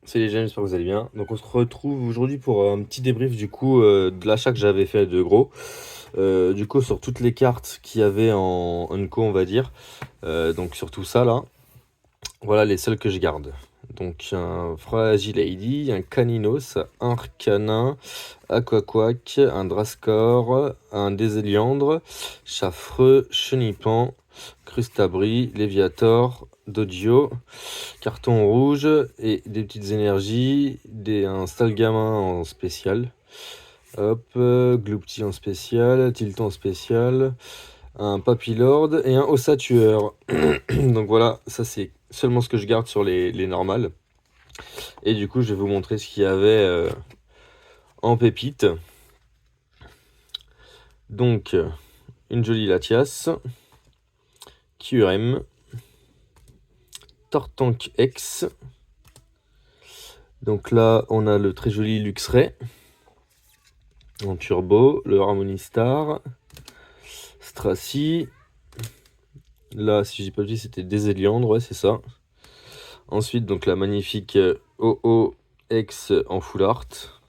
C'est les jeunes, j'espère que vous allez bien. Donc on se retrouve aujourd'hui pour un petit débrief du coup de l'achat que j'avais fait de gros. Du coup sur toutes les cartes qu'il y avait en Unco on va dire. Donc sur tout ça là, voilà les seules que je garde. Donc un Fragile Lady, un Caninos, un Arcanin, Aquaquack, un Drascore, un Déseliandre, Chaffreux, Chenipan, Crustabri, Léviator, Dodio, carton rouge et des petites énergies, un Stalgamin en spécial, hop, Gloupti en spécial, Tilton en spécial, un Papillord et un Ossatueur. Donc voilà, ça c'est seulement ce que je garde sur les normales. Et du coup, je vais vous montrer ce qu'il y avait en pépite. Donc, une jolie Latias, QRM, Tortank X. Donc là, on a le très joli Luxray en turbo, le Harmony Star, Stracy. Là, si je dis pas de bêtises, c'était Déseliandre, ouais, c'est ça. Ensuite, donc la magnifique OO-X en full art.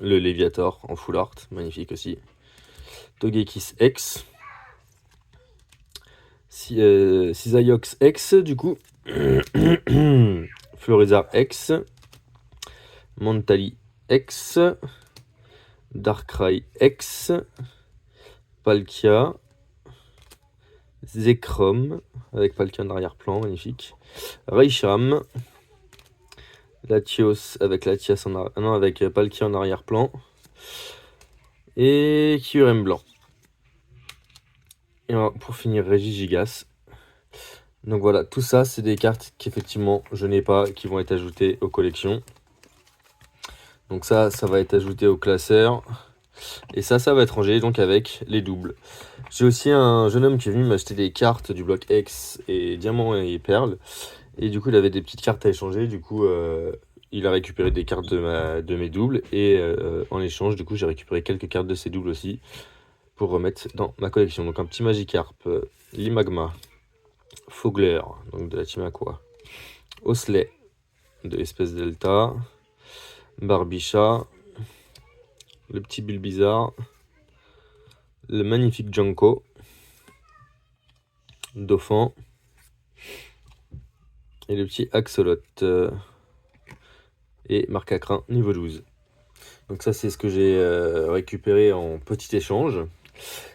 Le Léviator en full art, magnifique aussi. Togekiss X. Cisaiox X, du coup. Florizard X. Mantali X. Darkrai X. Palkia. Zekrom, avec Palkia en arrière-plan, magnifique. Reicham. Latios avec Latias non, avec Palkia en arrière-plan. Et Kyurem blanc. Et pour finir, Regigigas. Donc voilà, tout ça, c'est des cartes qu'effectivement je n'ai pas, qui vont être ajoutées aux collections. Donc ça va être ajouté au classeur. Et ça va être rangé donc avec les doubles. J'ai aussi un jeune homme qui est venu m'acheter des cartes du bloc X et Diamant et Perle. Et du coup, il avait des petites cartes à échanger. Du coup, il a récupéré des cartes de mes doubles. Et en échange, du coup, j'ai récupéré quelques cartes de ses doubles aussi pour remettre dans ma collection. Donc un petit Magikarp, Limagma, Fogler, donc de la Team Aqua, Osley de Espèce Delta, Barbicha, le petit Bulbizarre, le magnifique Janko, Dauphin et le petit Axolot et Marcacrin niveau 12. Donc ça c'est ce que j'ai récupéré en petit échange.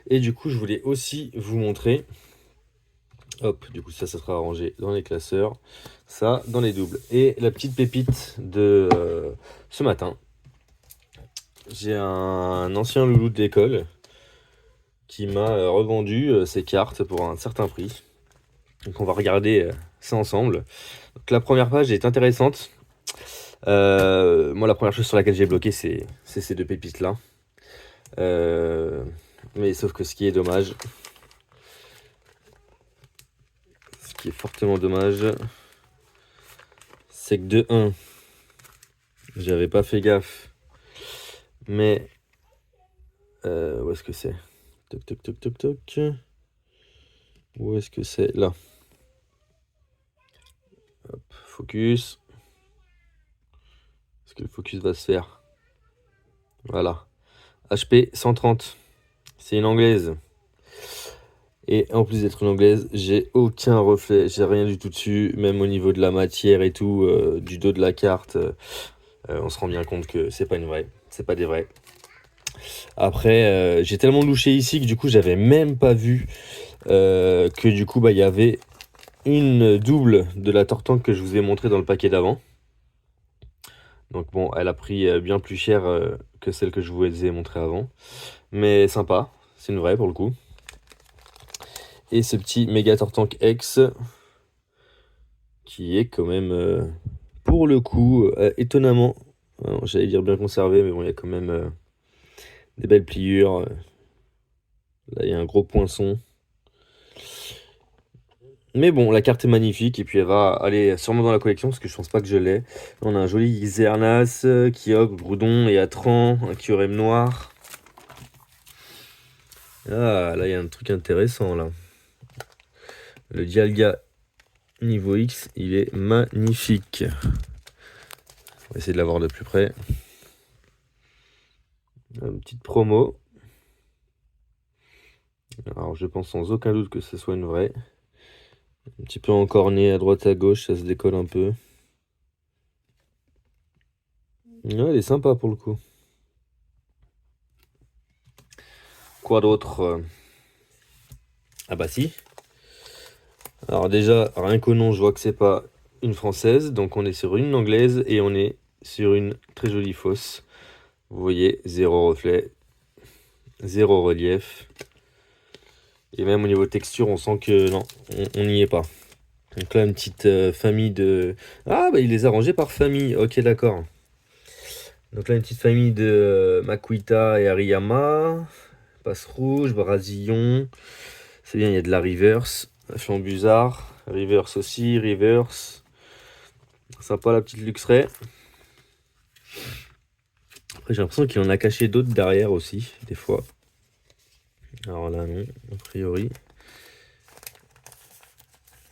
Et du coup je voulais aussi vous montrer, hop, du coup ça sera rangé dans les classeurs, ça dans les doubles. Et la petite pépite de ce matin, j'ai un ancien loulou de l'école qui m'a revendu ses cartes pour un certain prix. Donc on va regarder ça ensemble. Donc la première page est intéressante. Moi la première chose sur laquelle j'ai bloqué c'est ces deux pépites là. Mais sauf que ce qui est dommage, ce qui est fortement dommage, c'est que de 1, j'avais pas fait gaffe. Mais où est-ce que c'est? Toc toc toc toc toc. Où est-ce que c'est? Là. Hop, focus. Est-ce que le focus va se faire? Voilà. HP 130. C'est une anglaise. Et en plus d'être une anglaise, j'ai aucun reflet, j'ai rien du tout dessus, même au niveau de la matière et tout, du dos de la carte, on se rend bien compte que c'est pas une vraie, c'est pas des vrais. Après, j'ai tellement louché ici que du coup j'avais même pas vu que du coup il y avait une double de la Tortank que je vous ai montré dans le paquet d'avant. Donc bon, elle a pris bien plus cher que celle que je vous ai montré avant. Mais sympa, c'est une vraie pour le coup. Et ce petit Méga Tortank X, qui est quand même, pour le coup, étonnamment, j'allais dire bien conservé, mais bon, il y a quand même des belles pliures. Là, il y a un gros poinçon. Mais bon, la carte est magnifique, et puis elle va aller sûrement dans la collection, parce que je pense pas que je l'ai. On a un joli Xernas, Kyogre, Groudon et Atran, un Kyurem noir. Ah, là, il y a un truc intéressant, là. Le Dialga niveau X, il est magnifique. va essayer de la voir de plus près. Une petite promo. Alors je pense sans aucun doute que ce soit une vraie. Un petit peu encorné à droite à gauche, ça se décolle un peu. Ouais, elle est sympa pour le coup. Quoi d'autre? Ah bah si. Alors déjà, rien qu'au nom, je vois que c'est pas une française. Donc on est sur une anglaise et on est sur une très jolie fausse. Vous voyez, 0 reflet, 0 relief. Et même au niveau texture, on sent que non, on n'y est pas. Donc là, une petite famille de... Ah, bah il les a rangés par famille. Ok, d'accord. Donc là, une petite famille de Makuita et Ariyama. Passe rouge, Brasillon. C'est bien, il y a de la reverse. Flambusard. Reverse aussi, reverse. Sympa la petite Luxray. Après, j'ai l'impression qu'il en a caché d'autres derrière aussi, des fois. Alors là, non, a priori.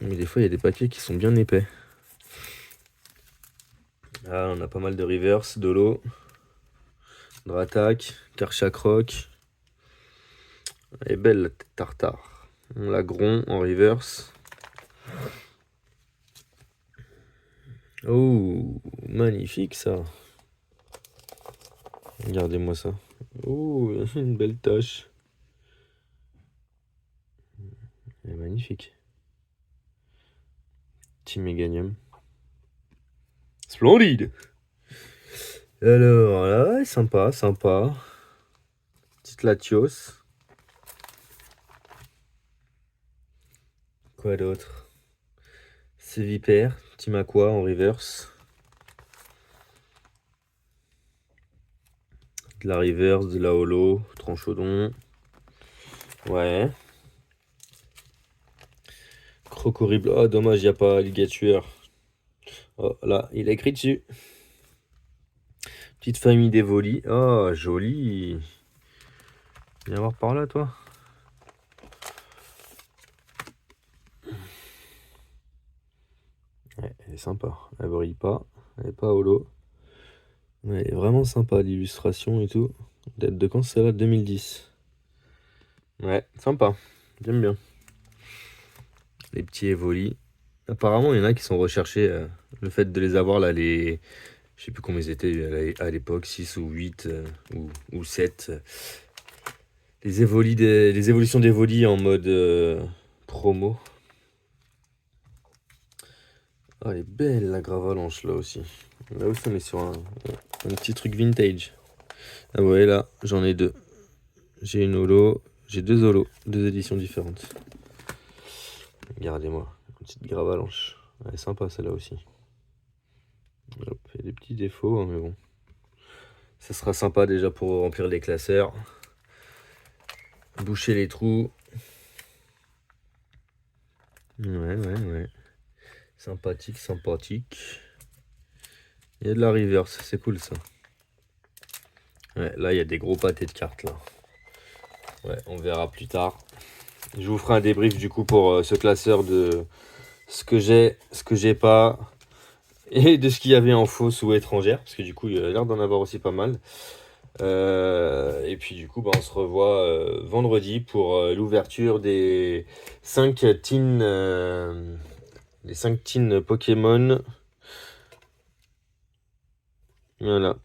Mais des fois, il y a des papiers qui sont bien épais. Là, on a pas mal de reverse, de l'eau, Dratak, Karchak Rock. Elle est belle la tête tartare. On la gron en reverse. Oh, magnifique ça. Regardez-moi ça. Oh, une belle tache. Elle est magnifique. Petit Méganium. Splendide. Alors là, sympa, sympa. Petite Latios. Quoi d'autre? C'est Vipère, petit Makwa en reverse. De la reverse, de la holo, Tranchodon. Ouais. Croc horrible. Oh, dommage, il n'y a pas Ligatueur. Oh, là, il a écrit dessus. Petite famille d'Evoli. Oh, joli. Viens voir par là, toi. Ouais, elle est sympa. Elle brille pas. Elle est pas holo. Mais elle est vraiment sympa, l'illustration et tout. Date de quand c'est là? 2010. Ouais, sympa. J'aime bien. Les petits Evoli. Apparemment, il y en a qui sont recherchés. Le fait de les avoir là, les... Je sais plus combien ils étaient à l'époque, 6 ou 8 ou 7. Les évolutions d'Evoli en mode promo. Ah, elle est belle la Gravalanche là aussi. Là aussi, on est sur un petit truc vintage. Ah ouais, là, j'en ai deux. J'ai une holo, j'ai deux holos, deux éditions différentes. Regardez-moi, une petite Gravalanche. Elle est sympa celle-là aussi. Hop, il y a des petits défauts, hein, mais bon. Ça sera sympa déjà pour remplir les classeurs. Boucher les trous. Ouais. Sympathique, sympathique. Il y a de la reverse, c'est cool ça. Ouais, là il y a des gros pâtés de cartes là. Ouais, on verra plus tard. Je vous ferai un débrief du coup pour ce classeur de ce que j'ai pas, et de ce qu'il y avait en fausse ou étrangère, parce que du coup il y a l'air d'en avoir aussi pas mal. Et puis du coup bah, on se revoit vendredi pour l'ouverture des 5 teams, les 5 teams Pokémon. Voilà.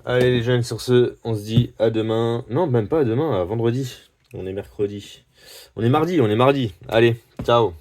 Allez les jeunes, sur ce, on se dit à demain. Non, même pas à demain, à vendredi. On est mercredi. On est mardi. Allez, ciao.